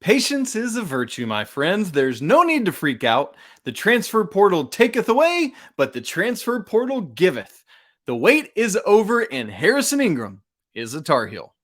Patience is a virtue, my friends. There's no need to freak out. The transfer portal taketh away, but the transfer portal giveth. The wait is over, and Harrison Ingram is a Tar Heel.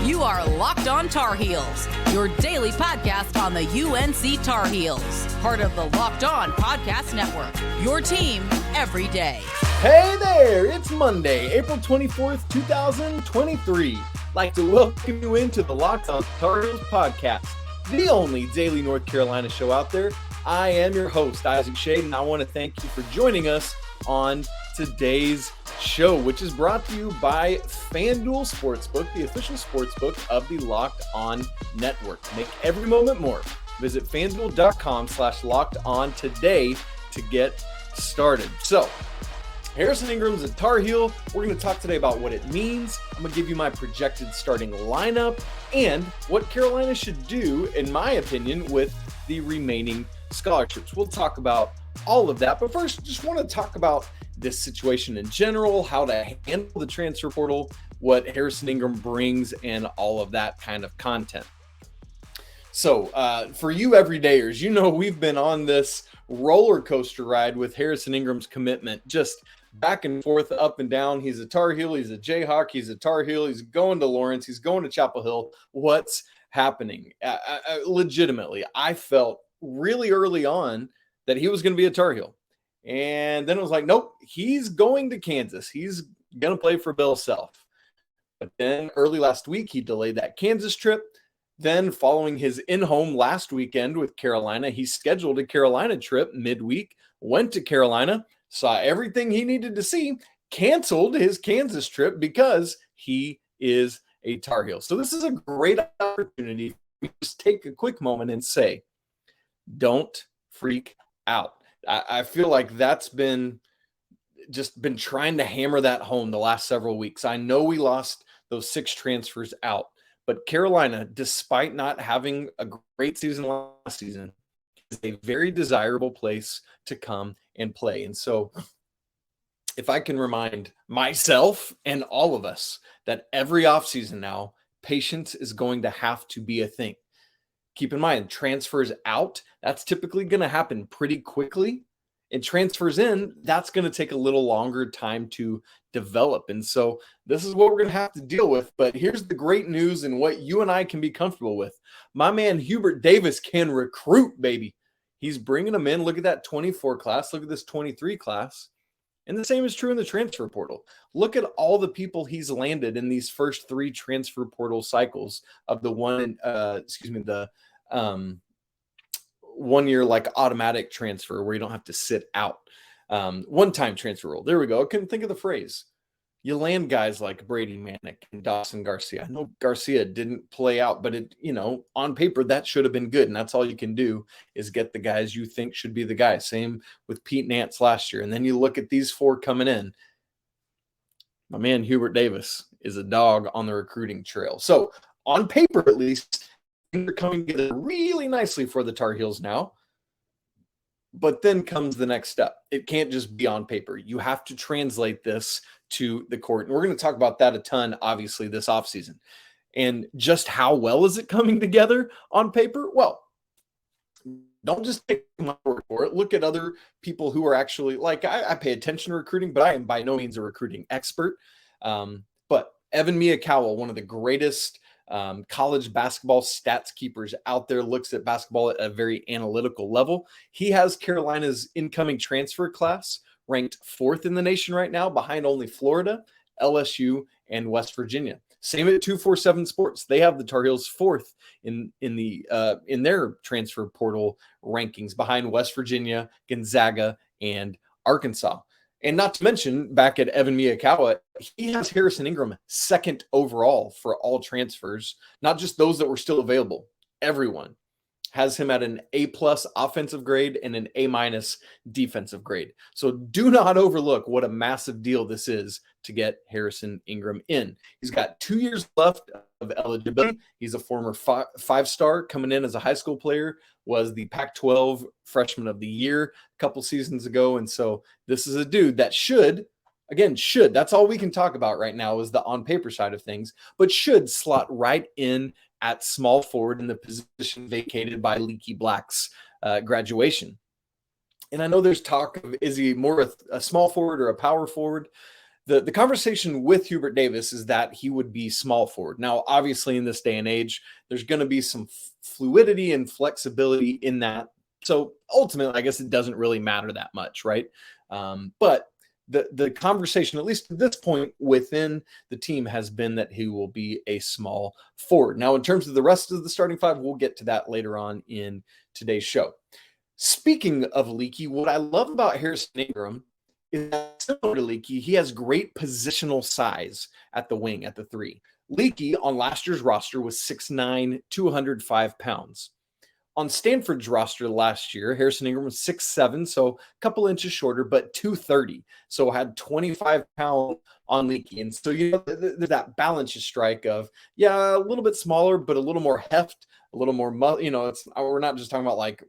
You are Locked On Tar Heels, your daily podcast on the UNC Tar Heels. Part of the Locked On Podcast Network, your team every day. Hey there, it's Monday, April 24th, 2023. Like to welcome you into the Locked On Tar Heels podcast, the only daily North Carolina show out there. I am your host, Isaac Shade, and I want to thank you for joining us on today's show, which is brought to you by FanDuel Sportsbook, the official sportsbook of the Locked On Network. Make every moment more. Visit FanDuel.com/LockedOn today to get started. So, Harrison Ingram's a Tar Heel. We're going to talk today about what it means. I'm going to give you my projected starting lineup and what Carolina should do, in my opinion, with the remaining scholarships. We'll talk about all of that. But first, just want to talk about this situation in general, how to handle the transfer portal, what Harrison Ingram brings, and all of that kind of content. So for you everydayers, you know we've been on this roller coaster ride with Harrison Ingram's commitment, just back and forth, up and down. He's a Tar Heel, he's a Jayhawk, he's a Tar Heel, he's going to Lawrence, he's going to Chapel Hill. What's happening? Legitimately, I felt really early on that he was going to be a Tar Heel. And then it was like, nope, he's going to Kansas. He's going to play for Bill Self. But then early last week, he delayed that Kansas trip. Then following his in-home last weekend with Carolina, he scheduled a Carolina trip midweek, went to Carolina, saw everything he needed to see, canceled his Kansas trip because he is a Tar Heel. So this is a great opportunity to just take a quick moment and say, don't freak out. I feel like that's been trying to hammer that home the last several weeks. I know we lost those 6 transfers out, but Carolina, despite not having a great season last season, is a very desirable place to come and play. And so if I can remind myself and all of us that every offseason now, patience is going to have to be a thing. Keep in mind, transfers out, that's typically going to happen pretty quickly. And transfers in, that's going to take a little longer time to develop. And so this is what we're going to have to deal with. But here's the great news and what you and I can be comfortable with. My man Hubert Davis can recruit, baby. He's bringing them in. Look at that 24 class. Look at this 23 class. And the same is true in the transfer portal. Look at all the people he's landed in these first 3 transfer portal cycles of the 1 year like automatic transfer where you don't have to sit out. One-time transfer rule. There we go. I couldn't think of the phrase. You land guys like Brady, Manek, and Dawson Garcia. I know Garcia didn't play out, but on paper that should have been good. And that's all you can do is get the guys you think should be the guys. Same with Pete Nance last year. And then you look at these 4 coming in. My man Hubert Davis is a dog on the recruiting trail. So on paper, at least, things are coming together really nicely for the Tar Heels now. But then comes the next step. It can't just be on paper. You have to translate this to the court. And we're going to talk about that a ton, obviously, this offseason. And just how well is it coming together on paper? Well, don't just take my word for it. Look at other people who are actually, like, I pay attention to recruiting, but I am by no means a recruiting expert. But Evan Miyakawa, one of the greatest college basketball stats keepers out there, looks at basketball at a very analytical level. He has Carolina's incoming transfer class ranked 4th in the nation right now, behind only Florida, LSU, and West Virginia. Same at 247 Sports. They have the Tar Heels 4th in their transfer portal rankings, behind West Virginia, Gonzaga, and Arkansas. And not to mention, back at Evan Miyakawa, he has Harrison Ingram 2nd overall for all transfers, not just those that were still available. Everyone has him at an A+ offensive grade and an A- defensive grade. So do not overlook what a massive deal this is to get Harrison Ingram in. He's got 2 years left of eligibility. He's a former 5-star coming in as a high school player, was the Pac-12 Freshman of the Year a couple seasons ago. And so this is a dude that should, that's all we can talk about right now is the on-paper side of things, but should slot right in at small forward in the position vacated by Leaky Black's graduation. And I know there's talk of, is he more a small forward or a power forward? The conversation with Hubert Davis is that he would be small forward. Now, obviously, in this day and age, there's going to be some fluidity and flexibility in that. So ultimately, I guess it doesn't really matter that much, right? But the conversation, at least at this point within the team, has been that he will be a small forward. Now, in terms of the rest of the starting five, we'll get to that later on in today's show. Speaking of Leaky, what I love about Harrison Ingram is that, similar to Leaky, he has great positional size at the wing, at the three. Leaky on last year's roster was 6'9", 205 pounds. On Stanford's roster last year, Harrison Ingram was 6'7", so a couple inches shorter, but 230. So had 25 pounds on Leaky. And so, there's that balance you strike of, a little bit smaller, but a little more heft, a little more, we're not just talking about like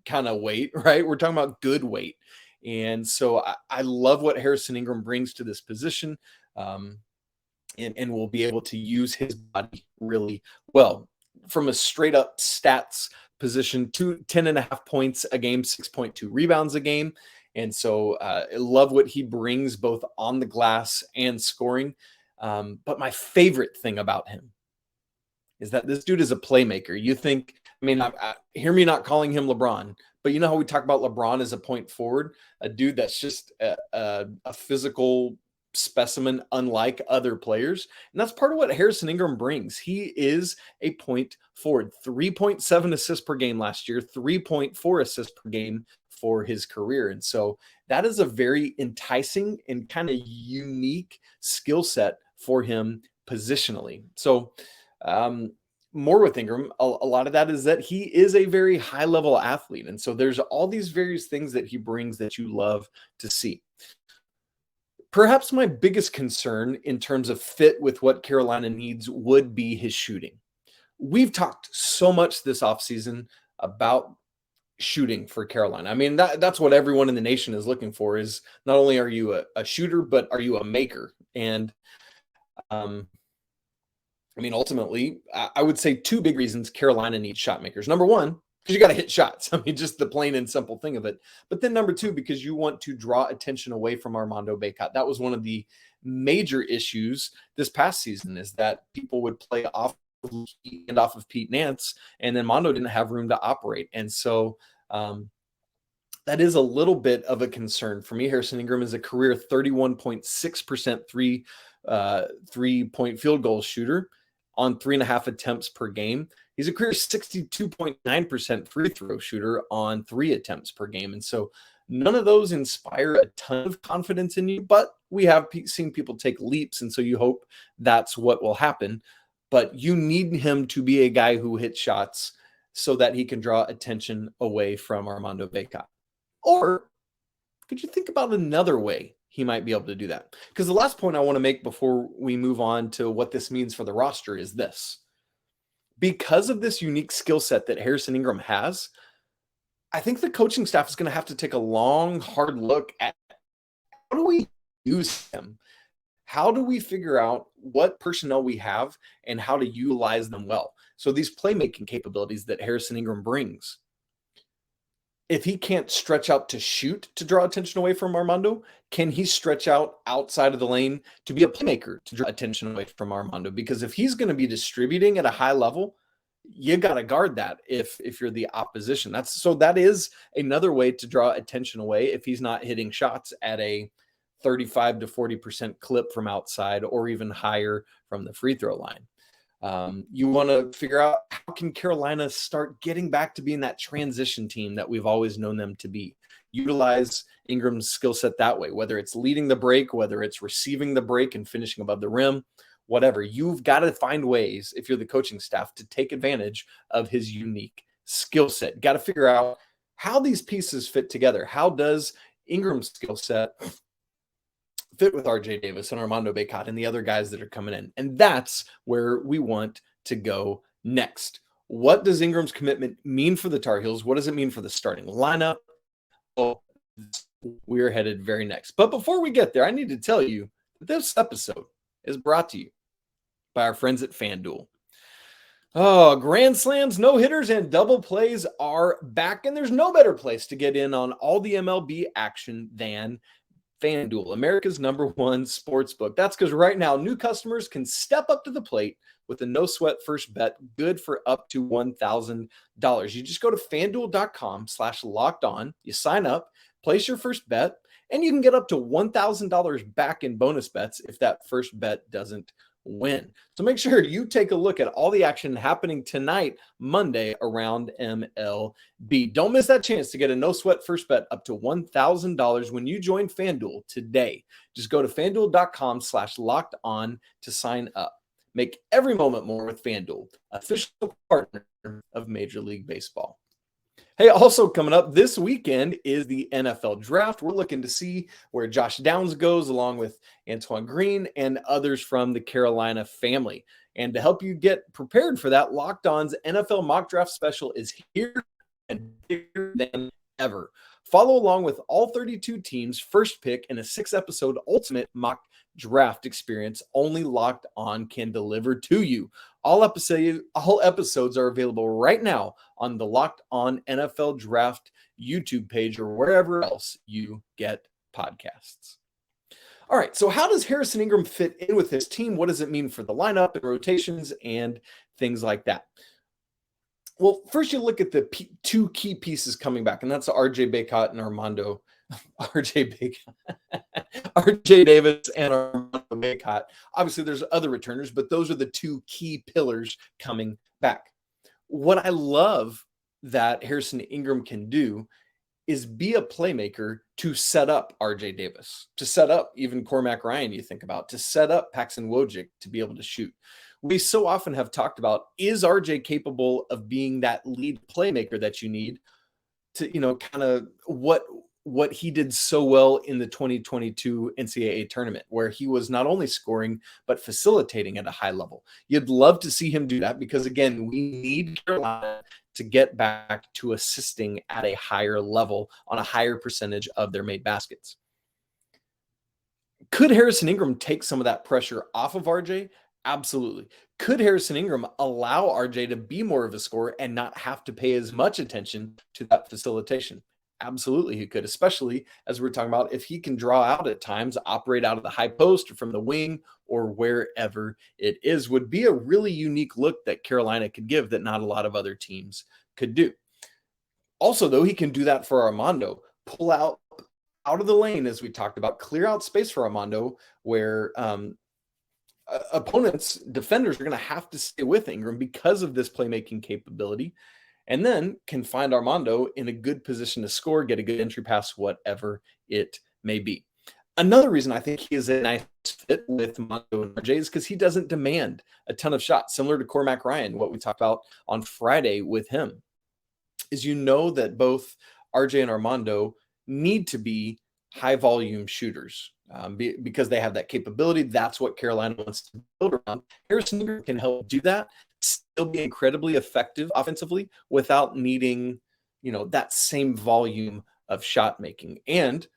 kind of weight, right? We're talking about good weight. And so I love what Harrison Ingram brings to this position, and will be able to use his body really well. From a straight up stats position, 10.5 points a game, 6.2 rebounds a game. And so I love what he brings both on the glass and scoring. But my favorite thing about him is that this dude is a playmaker. You think, hear me not calling him LeBron, but you know how we talk about LeBron as a point forward, a dude that's just a physical specimen unlike other players. And that's part of what Harrison Ingram brings. He is a point forward. 3.7 assists per game last year, 3.4 assists per game for his career. And so that is a very enticing and kind of unique skill set for him positionally. So more with Ingram, a lot of that is that he is a very high level athlete. And so there's all these various things that he brings that you love to see. Perhaps my biggest concern in terms of fit with what Carolina needs would be his shooting. We've talked so much this offseason about shooting for Carolina. That's what everyone in the nation is looking for, is not only are you a shooter, but are you a maker? And ultimately, I would say two big reasons Carolina needs shot makers. Number one, because you got to hit shots. Just the plain and simple thing of it. But then number two, because you want to draw attention away from Armando Bacot. That was one of the major issues this past season, is that people would play off of Leaky and off of Pete Nance, and then Mondo didn't have room to operate. And so that is a little bit of a concern for me. Harrison Ingram is a career 31.6% three-point field goal shooter on 3.5 attempts per game. He's a career 62.9% free throw shooter on 3 attempts per game. And so none of those inspire a ton of confidence in you, but we have seen people take leaps. And so you hope that's what will happen. But you need him to be a guy who hits shots so that he can draw attention away from Armando Bacot. Or could you think about another way he might be able to do that? Because the last point I want to make before we move on to what this means for the roster is this. Because of this unique skill set that Harrison Ingram has, I think the coaching staff is going to have to take a long, hard look at how do we use him? How do we figure out what personnel we have and how to utilize them well? So these playmaking capabilities that Harrison Ingram brings, if he can't stretch out to shoot to draw attention away from Armando, can he stretch out outside of the lane to be a playmaker to draw attention away from Armando? Because if he's going to be distributing at a high level, you got to guard that if you're the opposition. That is another way to draw attention away if he's not hitting shots at a 35 to 40% clip from outside or even higher from the free throw line. You want to figure out how can Carolina start getting back to being that transition team that we've always known them to be. Utilize Ingram's skill set that way, whether it's leading the break, whether it's receiving the break and finishing above the rim, whatever. You've got to find ways, if you're the coaching staff, to take advantage of his unique skill set. Got to figure out how these pieces fit together. How does Ingram's skill set fit with RJ Davis and Armando Bacot and the other guys that are coming in? And that's where we want to go next. What does Ingram's commitment mean for the Tar Heels? What does it mean for the starting lineup? Oh, we're headed very next. But before we get there, I need to tell you that this episode is brought to you by our friends at FanDuel. Oh, grand slams, no hitters, and double plays are back, and there's no better place to get in on all the MLB action than FanDuel, America's #1 sports book. That's because right now, new customers can step up to the plate with a no sweat first bet, good for up to $1,000. You just go to fanduel.com/locked on, you sign up, place your first bet, and you can get up to $1,000 back in bonus bets if that first bet doesn't win. So make sure you take a look at all the action happening tonight, Monday, around MLB. Don't miss that chance to get a no sweat first bet up to $1,000 when you join FanDuel today. Just go to fanduel.com/locked on to sign up. Make every moment more with FanDuel, official partner of Major League Baseball. Hey, also coming up this weekend is the NFL draft. We're looking to see where Josh Downs goes, along with Antoine Green and others from the Carolina family. And to help you get prepared for that, Locked On's NFL mock draft special is here and bigger than ever. Follow along with all 32 teams' first pick in a 6-episode ultimate mock draft experience only Locked On can deliver to you. All episodes are available right now on the Locked On NFL Draft YouTube page or wherever else you get podcasts. All right, so how does Harrison Ingram fit in with his team? What does it mean for the lineup and rotations and things like that? Well, first you look at the two key pieces coming back, and that's RJ Bacot and Armando. RJ Davis and Armando Bacot. Obviously, there's other returners, but those are the two key pillars coming back. What I love that Harrison Ingram can do is be a playmaker to set up RJ Davis, to set up even Cormac Ryan, you think about, to set up Paxson Wojcik to be able to shoot. We so often have talked about, is RJ capable of being that lead playmaker that you need to, kind of what he did so well in the 2022 NCAA tournament, where he was not only scoring, but facilitating at a high level. You'd love to see him do that because, again, we need Carolina to get back to assisting at a higher level on a higher percentage of their made baskets. Could Harrison Ingram take some of that pressure off of RJ? Absolutely. Could Harrison Ingram allow RJ to be more of a scorer and not have to pay as much attention to that facilitation? Absolutely, he could, especially as we're talking about if he can draw out at times, operate out of the high post or from the wing or wherever it is. Would be a really unique look that Carolina could give that not a lot of other teams could do. Also, though, he can do that for Armando, pull out of the lane, as we talked about, clear out space for Armando, where opponents, defenders are going to have to stay with Ingram because of this playmaking capability, and then can find Armando in a good position to score, get a good entry pass, whatever it may be. Another reason I think he is a nice fit with Armando and RJ is because he doesn't demand a ton of shots, similar to Cormac Ryan, what we talked about on Friday with him, is that both RJ and Armando need to be high volume shooters because they have that capability. That's what Carolina wants to build around. Harrison Ingram can help do that, still be incredibly effective offensively without needing, that same volume of shot making. And,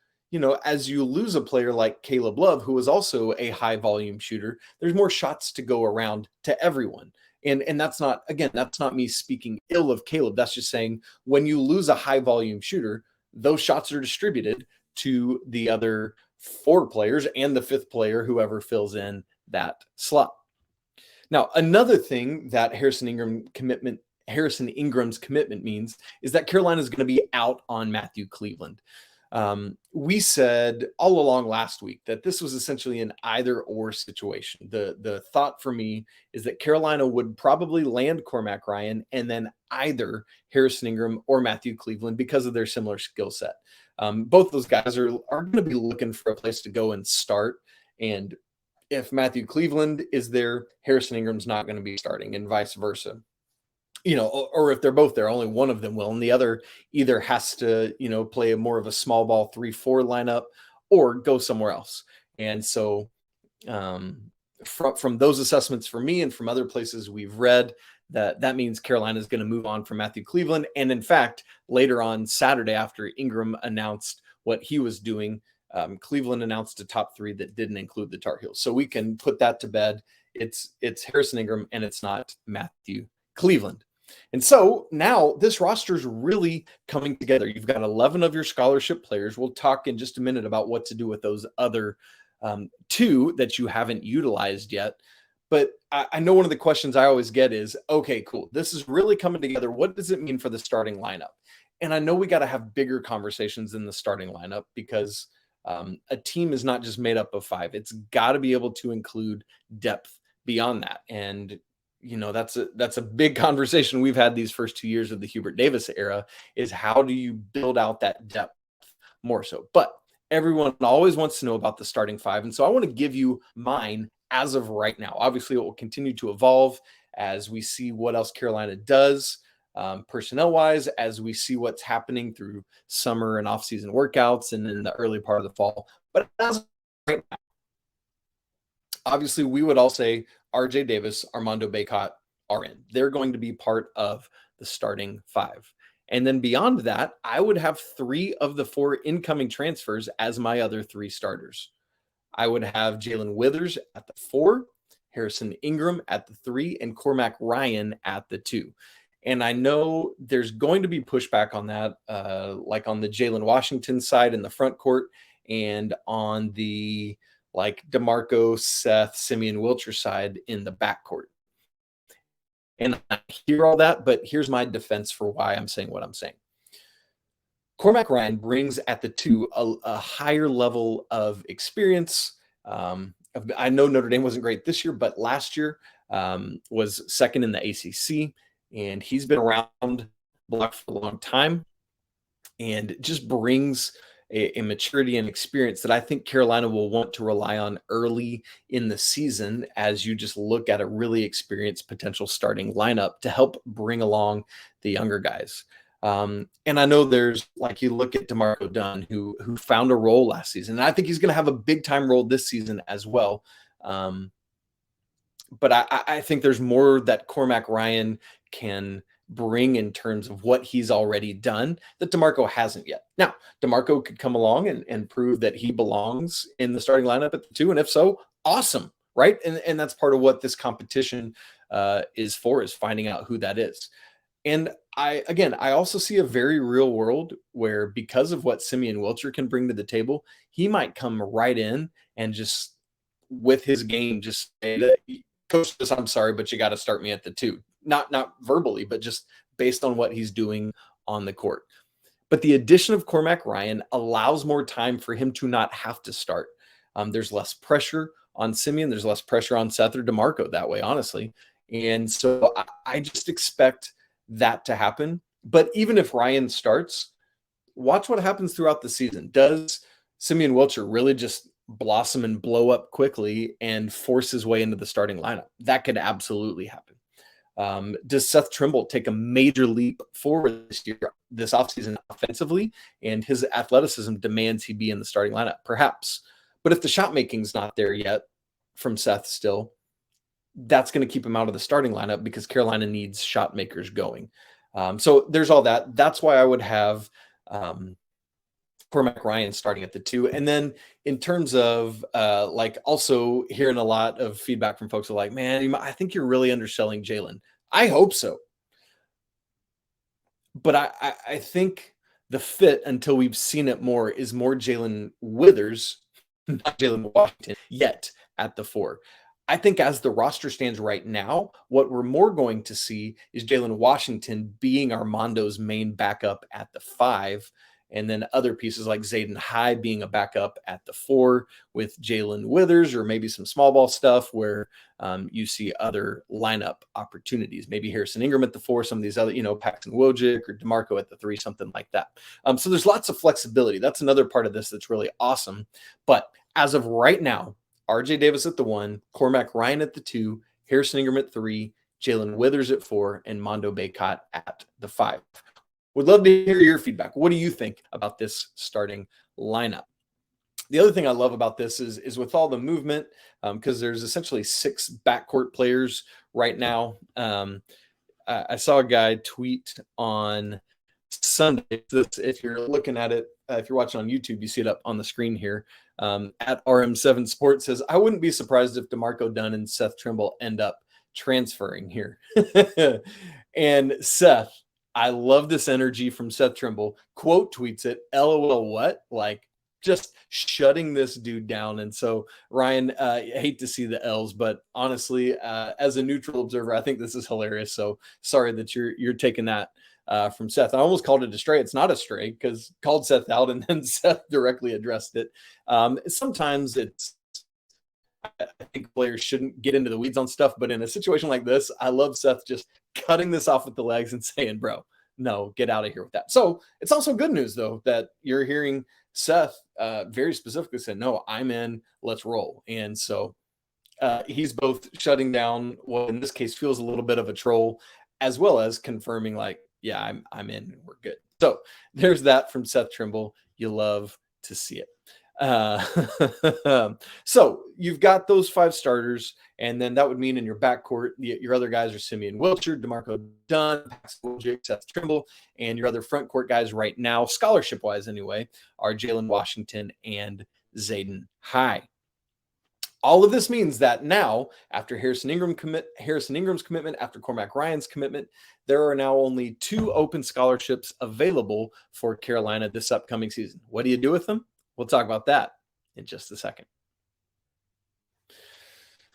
as you lose a player like Caleb Love, who is also a high volume shooter, there's more shots to go around to everyone. And that's not me speaking ill of Caleb. That's just saying when you lose a high volume shooter, those shots are distributed to the other 4 players and the 5th player, whoever fills in that slot. Now, another thing that Harrison Ingram's commitment means is that Carolina is going to be out on Matthew Cleveland. We said all along last week that this was essentially an either-or situation. The thought for me is that Carolina would probably land Cormac Ryan and then either Harrison Ingram or Matthew Cleveland because of their similar skill set. Both those guys are going to be looking for a place to go and start. And if Matthew Cleveland is there, Harrison Ingram's not going to be starting, and vice versa. Or if they're both there, only one of them will, and the other either has to, play more of a small ball 3-4 lineup or go somewhere else. And so from those assessments for me and from other places we've read, that means Carolina is going to move on from Matthew Cleveland. And in fact, later on Saturday, after Ingram announced what he was doing, Cleveland announced a top 3 that didn't include the Tar Heels. So we can put that to bed. It's Harrison Ingram and it's not Matthew Cleveland. And so now this roster is really coming together. You've got 11 of your scholarship players. We'll talk in just a minute about what to do with those other 2 that you haven't utilized yet. But I know one of the questions I always get is, okay, cool. This is really coming together. What does it mean for the starting lineup? And I know we got to have bigger conversations in the starting lineup because a team is not just made up of 5. It's got to be able to include depth beyond that. And that's a big conversation we've had these first 2 years of the Hubert Davis era, is how do you build out that depth more so? But everyone always wants to know about the starting 5. And so I want to give you mine as of right now. Obviously, it will continue to evolve as we see what else Carolina does personnel wise, as we see what's happening through summer and off-season workouts and in the early part of the fall. But as of right now, obviously, we would all say RJ Davis, Armando Bacot are in. They're going to be part of the starting 5. And then beyond that, I would have 3 of the 4 incoming transfers as my other 3 starters. I would have Jae'lyn Withers at the 4, Harrison Ingram at the 3, and Cormac Ryan at the 2. And I know there's going to be pushback on that, like on the Jalen Washington side in the front court and on the DeMarco, Seth, Simeon, Wilcher side in the backcourt. And I hear all that, but here's my defense for why I'm saying what I'm saying. Cormac Ryan brings at the 2 a higher level of experience. I know Notre Dame wasn't great this year, but last year was second in the ACC, and he's been around the block for a long time and just brings a maturity and experience that I think Carolina will want to rely on early in the season as you just look at a really experienced potential starting lineup to help bring along the younger guys. And I know there's, you look at DeMarco Dunn, who found a role last season, and I think he's going to have a big time role this season as well. But I think there's more that Cormac Ryan can bring in terms of what he's already done that DeMarco hasn't yet. Now, DeMarco could come along and prove that he belongs in the starting lineup at the 2. And if so, awesome. Right. And that's part of what this competition is for, is finding out who that is. And I also see a very real world where, because of what SimeonWilcher can bring to the table, he might come right in and just with his game, just say, coach, I'm sorry, but you got to start me at the 2. Not verbally, but just based on what he's doing on the court. But the addition of Cormac Ryan allows more time for him to not have to start. There's less pressure on Simeon. There's less pressure on Seth or DeMarco that way, honestly. And so I just expect that to happen. But even if Ryan starts, watch what happens throughout the season. Does SimeonWilcher really just blossom and blow up quickly and force his way into the starting lineup? That could absolutely happen. Does Seth Trimble take a major leap forward this offseason offensively, and his athleticism demands he be in the starting lineup? Perhaps. But if the shot making's not there yet from Seth still, that's going to keep him out of the starting lineup because Carolina needs shot makers going. So there's all that. That's why I would have Cormac Ryan starting at the 2. And then in terms of also hearing a lot of feedback from folks who are like, man, I think you're really underselling Jalen. I hope so. But I think the fit, until we've seen it more, is more Jae'lyn Withers, not Jae'lyn Washington yet at the 4. I think as the roster stands right now, what we're more going to see is Jae'lyn Washington being Armando's main backup at the 5, and then other pieces like Zayden High being a backup at the 4 with Jae'lyn Withers, or maybe some small ball stuff where you see other lineup opportunities. Maybe Harrison Ingram at the 4, some of these other, Paxson Wojcik or DeMarco at the 3, something like that. So there's lots of flexibility. That's another part of this that's really awesome. But as of right now, RJ Davis at the 1, Cormac Ryan at the 2, Harrison Ingram at 3, Jae'lyn Withers at 4, and Armando Bacot at the 5. Would love to hear your feedback. What do you think about this starting lineup? The other thing I love about this is with all the movement, because there's essentially 6 backcourt players right now. I saw a guy tweet on Sunday. If you're looking at it, if you're watching on YouTube, you see it up on the screen here. At RM7 Sports says, I wouldn't be surprised if DeMarco Dunn and Seth Trimble end up transferring here. And Seth, I love this energy from Seth Trimble. Quote tweets it, LOL, what? Like, just shutting this dude down. And so, Ryan, I hate to see the L's, but honestly, as a neutral observer, I think this is hilarious. So sorry that you're taking that from Seth. I almost called it a stray. It's not a stray because called Seth out and then Seth directly addressed it. Sometimes I think players shouldn't get into the weeds on stuff, but in a situation like this, I love Seth just cutting this off with the legs and saying, bro, no, get out of here with that. So it's also good news, though, that you're hearing Seth very specifically say, no, I'm in, let's roll. And so he's both shutting down what in this case feels a little bit of a troll, as well as confirming like, yeah, I'm in, we're good. So there's that from Seth Trimble. You love to see it. So you've got those 5 starters, and then that would mean in your backcourt, your other guys are SimeonWilcher, DeMarco Dunn, Paxson Wojcik, Seth Trimble, and your other front court guys right now, scholarship wise anyway, are Jae'lyn Washington and Zayden High. All of this means that now, after Harrison Ingram's commitment, after Cormac Ryan's commitment, there are now only 2 open scholarships available for Carolina this upcoming season. What do you do with them? We'll talk about that in just a second.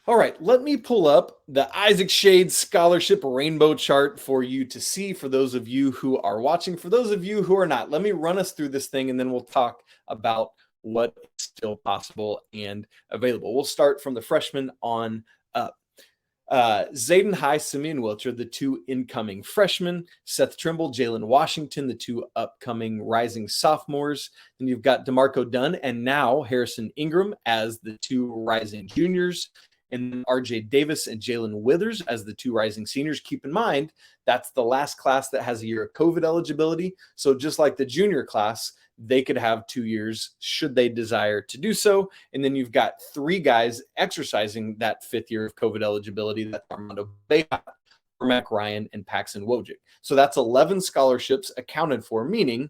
All right, let me pull up the Isaac Shade Scholarship Rainbow Chart for you to see for those of you who are watching. For those of you who are not, let me run us through this thing and then we'll talk about what is still possible and available. We'll start from the freshman on up. Zayden High, SimeonWilcher, the 2 incoming freshmen, Seth Trimble, Jae'lyn Washington, the 2 upcoming rising sophomores. Then you've got DeMarco Dunn and now Harrison Ingram as the 2 rising juniors, and then RJ Davis and Jae'lyn Withers as the 2 rising seniors. Keep in mind, that's the last class that has a year of COVID eligibility. So just like the junior class, they could have 2 years should they desire to do so. And then you've got 3 guys exercising that 5th year of COVID eligibility. That's Armando, Cormac Ryan, and Paxson Wojcik. So that's 11 scholarships accounted for, meaning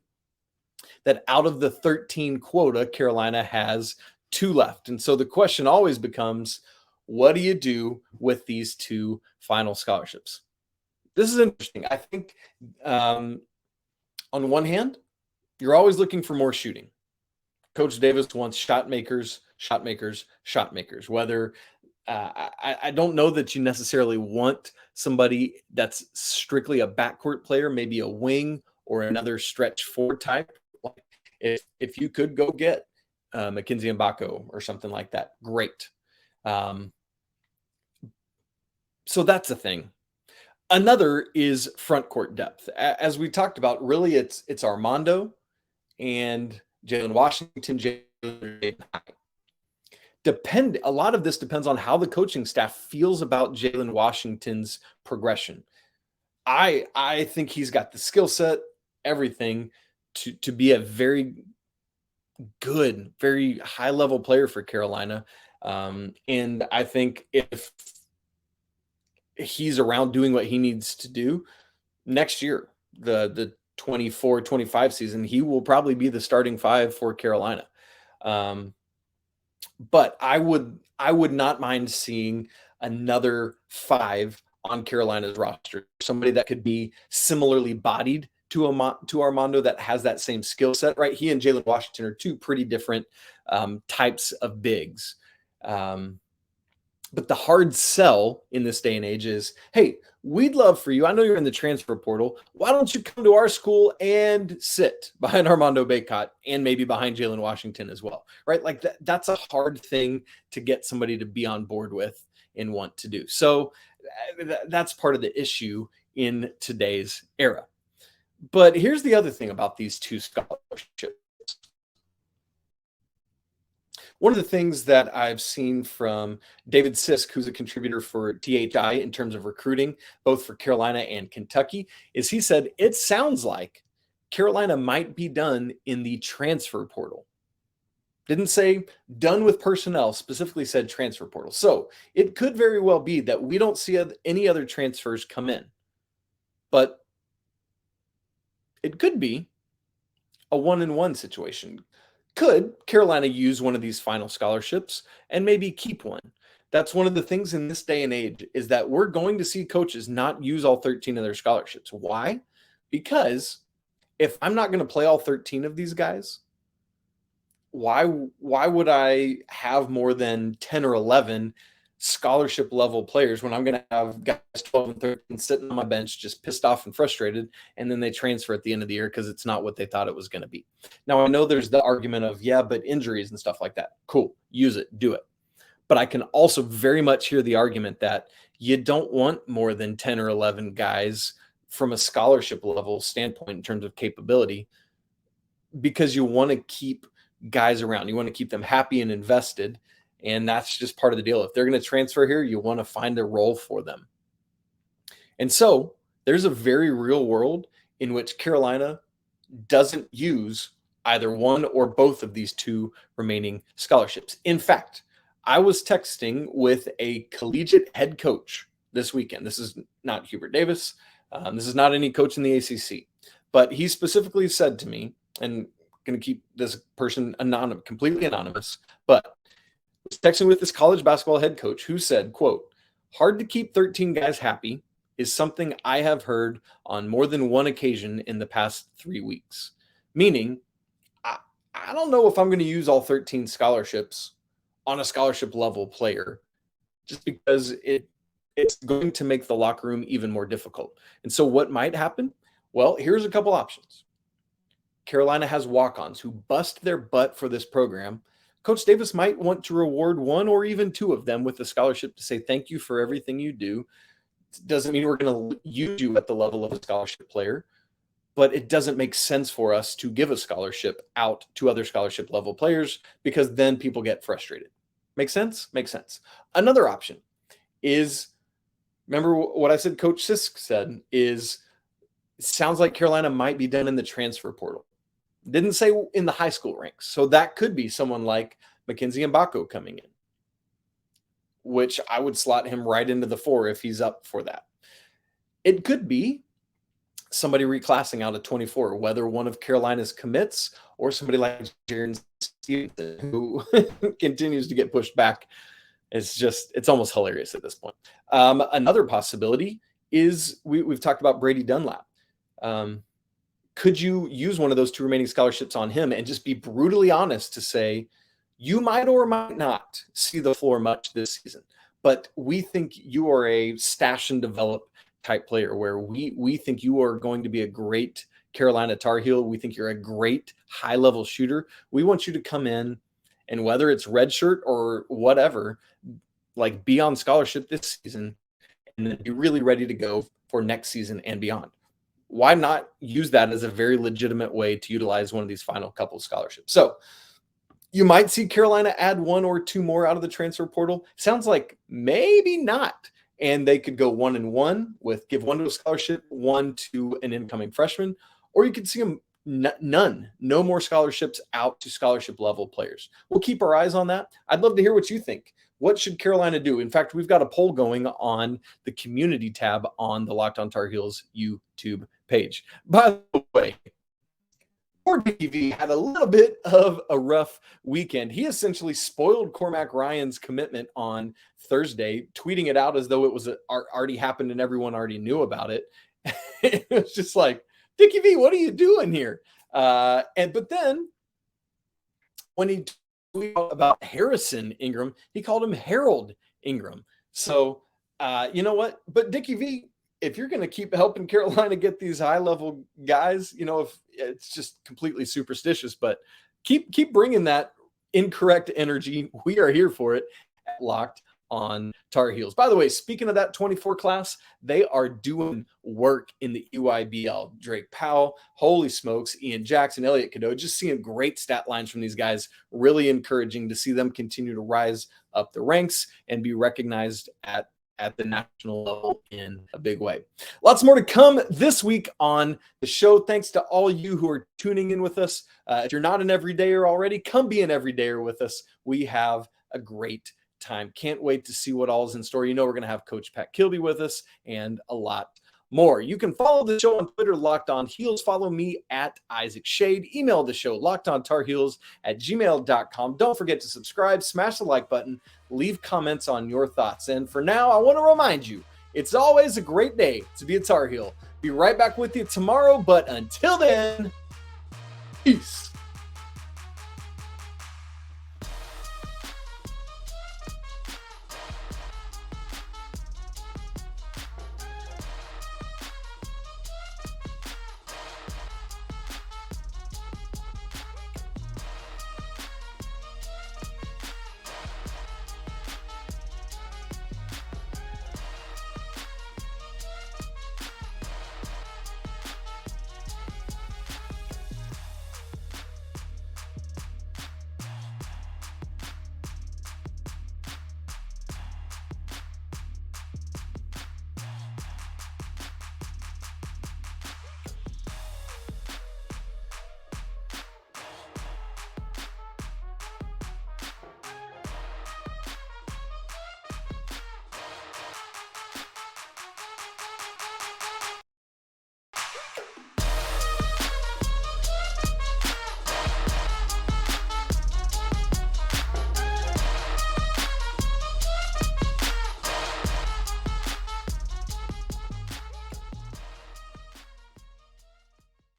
that out of the 13 quota, Carolina has 2 left. And so the question always becomes, what do you do with these 2 final scholarships? This is interesting. I think on one hand, you're always looking for more shooting. Coach Davis wants shot makers. Whether I don't know that you necessarily want somebody that's strictly a backcourt player, maybe a wing or another stretch 4 type. If you could go get Mackenzie Mbako or something like that, great. So that's a thing. Another is front court depth. As we talked about, really it's Armando and Jae'lyn Washington, Jalen. A lot of this depends on how the coaching staff feels about Jae'lyn Washington's progression. I think he's got the skill set, everything to be a very good, very high level player for Carolina. And I think if he's around doing what he needs to do next year, the 24-25 season, he will probably be the starting 5 for Carolina. But I would not mind seeing another 5 on Carolina's roster, somebody that could be similarly bodied to Armando, that has that same skill set, right? He and Jae'lyn Washington are 2 pretty different types of bigs. But the hard sell in this day and age is, hey, we'd love for you. I know you're in the transfer portal. Why don't you come to our school and sit behind Armando Bacot and maybe behind Jae'lyn Washington as well, right? Like that's a hard thing to get somebody to be on board with and want to do. So that's part of the issue in today's era. But here's the other thing about these 2 scholarships. One of the things that I've seen from David Sisk, who's a contributor for THI in terms of recruiting, both for Carolina and Kentucky, is he said, it sounds like Carolina might be done in the transfer portal. Didn't say done with personnel, specifically said transfer portal. So it could very well be that we don't see any other transfers come in. But it could be a 1-and-1 situation. Could Carolina use one of these final scholarships and maybe keep one? That's one of the things in this day and age is that we're going to see coaches not use all 13 of their scholarships. Why? Because if I'm not going to play all 13 of these guys, why would I have more than 10 or 11 scholarship level players when I'm going to have guys 12 and 13 sitting on my bench just pissed off and frustrated, and then they transfer at the end of the year because it's not what they thought it was going to be. Now, I know there's the argument of, yeah, but injuries and stuff like that. Cool. Use it. Do it. But I can also very much hear the argument that you don't want more than 10 or 11 guys from a scholarship level standpoint in terms of capability, because you want to keep guys around. You want to keep them happy and invested. And that's just part of the deal. If they're going to transfer here, you want to find a role for them. And so there's a very real world in which Carolina doesn't use either one or both of these two remaining scholarships. In fact, I was texting with a collegiate head coach this weekend. This is not Hubert Davis. This is not any coach in the ACC. But he specifically said to me, and going to keep this person anonymous, completely anonymous, but I was texting with this college basketball head coach who said, quote, "Hard to keep 13 guys happy is something I have heard on more than one occasion in the past 3 weeks." Meaning, I don't know if I'm going to use all 13 scholarships on a scholarship level player, just because it's going to make the locker room even more difficult. And so what might happen? Well, here's a couple options. Carolina has walk-ons who bust their butt for this program. Coach Davis might want to reward one or even two of them with a scholarship to say thank you for everything you do. Doesn't mean we're going to use you at the level of a scholarship player, but it doesn't make sense for us to give a scholarship out to other scholarship level players, because then people get frustrated. Make sense? Makes sense. Another option is, remember what I said Coach Sisk said, is it sounds like Carolina might be done in the transfer portal. Didn't say in the high school ranks. So that could be someone like Mackenzie Mbako coming in, which I would slot him right into the 4 if he's up for that. It could be somebody reclassing out of 24, whether one of Carolina's commits or somebody like Jarin Stevenson, who continues to get pushed back. It's almost hilarious at this point. Another possibility is we've talked about Brady Dunlap. Could you use one of those two remaining scholarships on him and just be brutally honest to say, you might or might not see the floor much this season, but we think you are a stash and develop type player where we think you are going to be a great Carolina Tar Heel. We think you're a great high-level shooter. We want you to come in, and whether it's redshirt or whatever, like be on scholarship this season and then be really ready to go for next season and beyond. Why not use that as a very legitimate way to utilize one of these final couple of scholarships? So you might see Carolina add one or two more out of the transfer portal. Sounds like maybe not. And they could go 1-1 with give one to a scholarship, one to an incoming freshman, or you could see them no more scholarships out to scholarship level players. We'll keep our eyes on that. I'd love to hear what you think. What should Carolina do? In fact, we've got a poll going on the community tab on the Locked On Tar Heels YouTube page. By the way, poor DV had a little bit of a rough weekend. He essentially spoiled Cormac Ryan's commitment on Thursday, tweeting it out as though it was already happened and everyone already knew about it. It was just like, Dickie V, what are you doing here? But then when he tweeted about Harrison Ingram, he called him Harold Ingram. So you know what? But Dickie V, if you're going to keep helping Carolina get these high-level guys, if it's just completely superstitious, but keep bringing that incorrect energy. We are here for it at Locked On Tar Heels. By the way, speaking of that 24 class, they are doing work in the EYBL. Drake Powell, holy smokes, Ian Jackson, Elliot Cadeau, just seeing great stat lines from these guys. Really encouraging to see them continue to rise up the ranks and be recognized at the national level in a big way. Lots more to come this week on the show. Thanks to all you who are tuning in with us. If you're not an everydayer already, come be an everydayer with us. We have a great time. Can't wait to see what all is in store. We're going to have Coach Pat Kilby with us and a lot more. You can follow the show on Twitter, Locked On Heels. Follow me at Isaac Shade. Email the show, lockedontarheels@gmail.com. Don't forget to subscribe, smash the like button, leave comments on your thoughts. And for now, I want to remind you, it's always a great day to be a Tar Heel. Be right back with you tomorrow, but until then, peace.